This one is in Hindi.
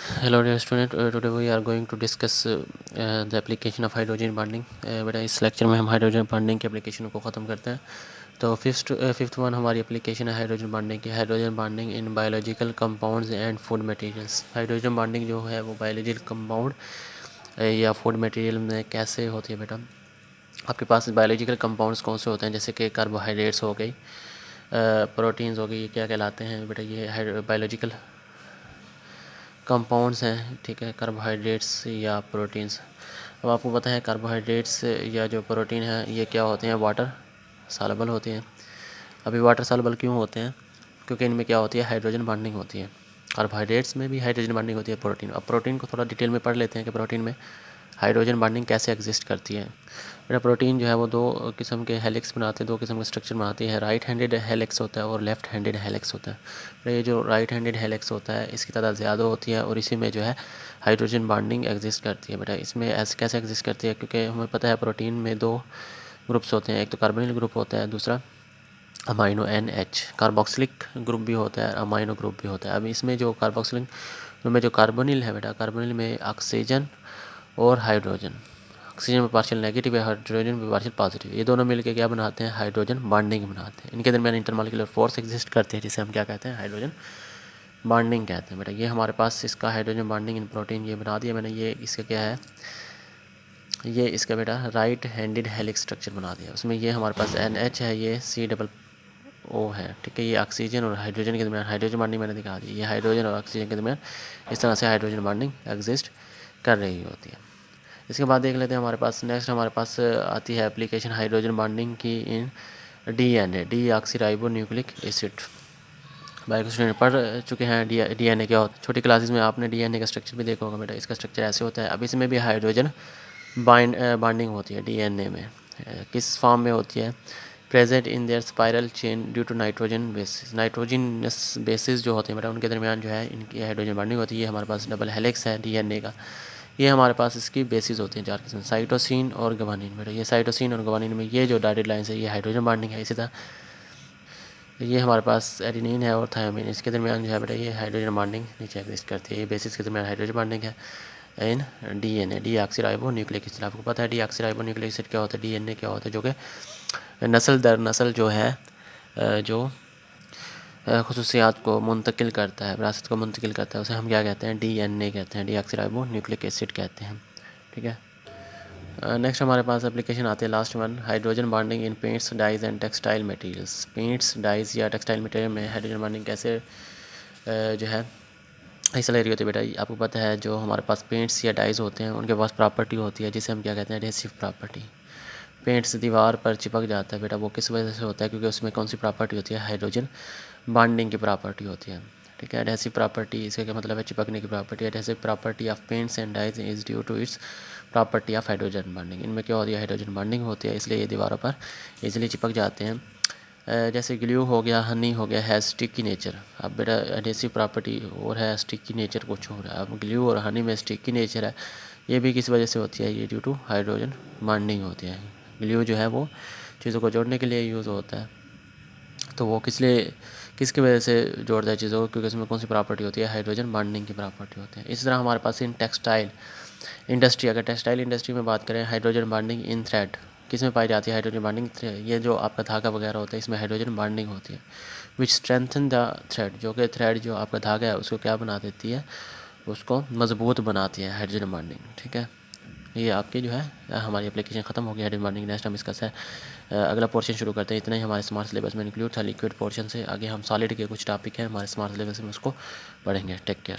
Hello dear student, today we are going to discuss the application of hydrogen bonding. बेटा इस लेक्चर में हम हाइड्रोजन बॉन्डिंग के एप्लीकेशन को ख़त्म करते हैं। तो फिफ्थ वन हमारी एप्लीकेशन है हाइड्रोजन बॉन्डिंग की। Hydrogen bonding in biological compounds and food materials. Hydrogen bonding जो है वो बायोलॉजिकल कंपाउंड या फूड मटेरियल में कैसे होती है बेटा। आपके पास बायोलॉजिकल कंपाउंड्स कौन से होते हैं, जैसे कि कार्बोहाइड्रेट्स हो गई, प्रोटीन्स हो गई, ये क्या कहलाते हैं बेटा, ये बायोलॉजिकल कंपाउंड्स हैं। ठीक है, कार्बोहाइड्रेट्स या प्रोटीन्स। अब आपको पता है कार्बोहाइड्रेट्स या जो प्रोटीन है ये क्या होते हैं, वाटर सॉल्युबल होते हैं। अभी वाटर सॉल्युबल क्यों होते हैं, क्योंकि इनमें क्या होती है, हाइड्रोजन बॉन्डिंग होती है। कार्बोहाइड्रेट्स में भी हाइड्रोजन बॉन्डिंग होती है प्रोटीन। अब प्रोटीन को थोड़ा डिटेल में पढ़ लेते हैं कि प्रोटीन में हाइड्रोजन बॉन्डिंग कैसे एग्जिस्ट करती है। मेरा प्रोटीन जो है वो दो किस्म के हेलिक्स बनाते हैं, दो किस्म के स्ट्रक्चर बनाती है। राइट हैंडेड हेलिक्स होता है और लेफ्ट हैंडेड हेलिक्स होता है। ये जो राइट हैंडेड हेलिक्स होता है इसकी तादाद ज़्यादा होती है और इसी में जो है हाइड्रोजन बॉन्डिंग एग्जिस्ट करती है। बेटा इसमें ऐसे कैसे एग्जिस्ट करती है, क्योंकि हमें पता है प्रोटीन में दो ग्रुप्स होते हैं, एक तो कार्बोनिल ग्रुप होता है, दूसरा अमाइनो NH। कार्बोक्सिलिक ग्रुप भी होता है, अमाइनो ग्रुप भी होता है। अब इसमें जो कार्बोक्सिलिक में जो कार्बोनिल है बेटा, कार्बोनिल में ऑक्सीजन और हाइड्रोजन, ऑक्सीजन में पार्शियल नेगेटिव है, हाइड्रोजन में पार्शियल पॉजिटिव, ये दोनों मिलकर क्या बनाते हैं, हाइड्रोजन बॉन्डिंग बनाते हैं। इनके दरमियान इंटरमॉलिक्यूलर फोर्स एग्जिस्ट करते हैं, जिसे हम क्या कहते हैं, हाइड्रोजन बॉन्डिंग कहते हैं। बेटा ये हमारे पास इसका हाइड्रोजन बॉन्डिंग इन प्रोटीन ये बना दिया मैंने। ये इसका क्या है, ये इसका बेटा राइट हैंडेड हेलिक्स स्ट्रक्चर बना दिया। उसमें ये हमारे पास NH है, ये COO है। ठीक है, ये ऑक्सीजन और हाइड्रोजन के दरमियान हाइड्रोजन बॉन्डिंग मैंने दिखा दी। ये हाइड्रोजन और ऑक्सीजन के दरमियान इस तरह से हाइड्रोजन बॉन्डिंग एग्जिस्ट कर रही होती है। इसके बाद देख लेते हैं हमारे पास नेक्स्ट हमारे पास आती है एप्लीकेशन हाइड्रोजन बॉन्डिंग की इन DNA, deoxyribo nucleic acid. Bio student पढ़ चुके हैं DNA क्या होता है। छोटी क्लासेस में आपने DNA का स्ट्रक्चर भी देखा होगा बेटा। इसका स्ट्रक्चर ऐसे होता है। अब इसमें भी हाइड्रोजन बॉन्डिंग होती है DNA में। किस फॉर्म में होती है, present in their spiral chain due to nitrogen bases. Nitrogenous bases जो होते हैं बेटा उनके दरमियान जो है इनकी हाइड्रोजन बॉन्डिंग होती है। ये हमारे पास डबल हेलिक्स है DNA का। ये हमारे पास इसकी बेसिस होती हैं चार किस्म, साइटोसिन और गवानीन। बेटा ये साइटोसिन और गवानीन में ये जो डॉटेड लाइन्स है ये हाइड्रोजन बॉन्डिंग है। इसी तरह ये हमारे पास एडिनिन है और थायोमिन, इसके दरमियान जो है बेटा ये हाइड्रोजन बॉन्डिंग नीचे एग्जिस्ट करती है। ये बेसिस के दरमियान हाइड्रोजन बॉन्डिंग है इन DNA, डीऑक्सीराइबो न्यूक्लिक एसिड। आपको पता है डीऑक्सीराइबो न्यूक्लिक एसिड क्या होता है, DNA क्या होता है, जो कि नस्ल दर नस्ल जो है जो खसूसियात को मुंतकिल करता है, विरासत को मुंतकिल करता है, उसे हम क्या कहते हैं, DNA कहते हैं, डीऑक्सीराइबो न्यूक्लिक एसिड कहते हैं। ठीक है, नेक्स्ट हमारे पास एप्लीकेशन आती है last one, hydrogen bonding in paints dyes and textile materials. Paints dyes या टेक्सटाइल मटेरियल में हाइड्रोजन बॉन्डिंग कैसे जो है हिस्सा ले रही होती है बेटा। आपको पता है जो हमारे पास पेंट्स या डाइज होते हैं उनके पास प्रॉपर्टी होती है जिसे हम क्या कहते हैं, एडहेसिव प्रॉपर्टी। पेंट्स दीवार पर चिपक जाता है बेटा, वो किस वजह से होता है, क्योंकि उसमें कौन सी प्रॉपर्टी होती है, हाइड्रोजन बॉन्डिंग की प्रॉपर्टी होती है। ठीक है, एडहेसिव प्रॉपर्टी इसका क्या मतलब है, चिपकने की property. Adhesive property of paints and dyes is due to its property of hydrogen bonding. इनमें क्या होती है, हाइड्रोजन बॉन्डिंग होती है, इसलिए ये दीवारों पर इजीली चिपक जाते हैं। जैसे ग्लू हो गया, हनी हो गया, है स्टिकी नेचर। अब बेटा एडहेसिव प्रॉपर्टी और है, स्टिकी नेचर कुछ हो रहा है। अब ग्लू और हनी में स्टिकी नेचर है, ये भी किस वजह से होती है, ये ड्यू टू हाइड्रोजन बॉन्डिंग होती है। ग्लू जो है वो चीज़ों को जोड़ने के लिए यूज़ होता है, तो वो किसकी वजह से जोड़ता है चीज़ों को, क्योंकि उसमें कौन सी प्रॉपर्टी होती है, हाइड्रोजन बॉन्डिंग की प्रॉपर्टी होती है। इस तरह हमारे पास इन टेक्सटाइल इंडस्ट्री, अगर टेक्सटाइल इंडस्ट्री में बात करें, हाइड्रोजन बॉन्डिंग इन थ्रेड किस में पाई जाती है, हाइड्रोजन बॉन्डिंग थ्रेड। ये जो आपका धागा वगैरह होता है इसमें हाइड्रोजन बॉन्डिंग होती है। विच स्ट्रेंथन द थ्रेड, जो कि थ्रेड जो आपका धागा है उसको क्या बना देती है, उसको मजबूत बनाती है हाइड्रोजन बॉन्डिंग। ठीक है, ये आपकी जो है हमारी एप्लीकेशन ख़त्म हो गई हाइड्रोजन बॉन्डिंग। नेक्स्ट हम इसका अगला पोर्शन शुरू करते हैं। इतना ही हमारे स्मार्ट सिलेबस में इंक्लूड था। लिक्विड पोर्शन से आगे हम सॉलिड के कुछ टॉपिक हैं हमारे स्मार्ट सिलेबस में, उसको पढ़ेंगे। Take care.